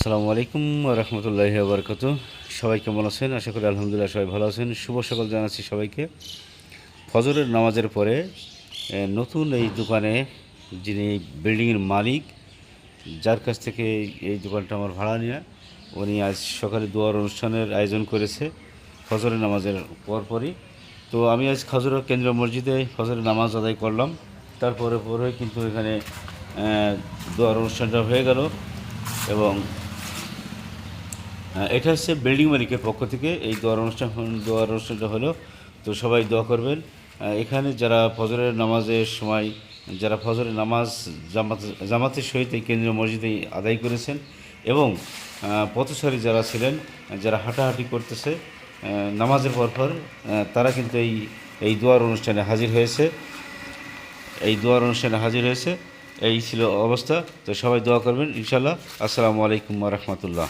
আসসালামু আলাইকুম রহমতুল্লাহি বারকাতু। সবাই কেমন আছেন? আশা করি আলহামদুলিল্লাহ সবাই ভালো আছেন। শুভ সকাল জানাচ্ছি সবাইকে। ফজরের নামাজের পরে নতুন এই দোকানে যিনি বিল্ডিংয়ের মালিক, যার কাছ থেকে এই দোকানটা আমার ভাড়া নেওয়া, উনি আজ সকালে দোয়ার অনুষ্ঠানের আয়োজন করেছে ফজরের নামাজের পরপরই। তো আমি আজ খাজুরা কেন্দ্রীয় মসজিদে ফজরের নামাজ আদায় করলাম। তারপরে কিন্তু এখানে দোয়ার অনুষ্ঠানটা হয়ে গেল। এবং এটা হচ্ছে বিল্ডিং মালিকের পক্ষ থেকে এই দোয়ার অনুষ্ঠানটা হলো। তো সবাই দোয়া করবেন। এখানে যারা ফজরের নামাজের সময় যারা ফজরের নামাজ জামাতের সহিত এই কেন্দ্রীয় মসজিদে আদায় করেছেন, এবং পথচারী যারা ছিলেন, যারা হাঁটাহাঁটি করতেছে নামাজের পর তারা কিন্তু এই দোয়ার অনুষ্ঠানে হাজির হয়েছে। এই ছিল অবস্থা। তো সবাই দোয়া করবেন ইনশাল্লাহ। আসসালামু আলাইকুম ওয়া রাহমাতুল্লাহ।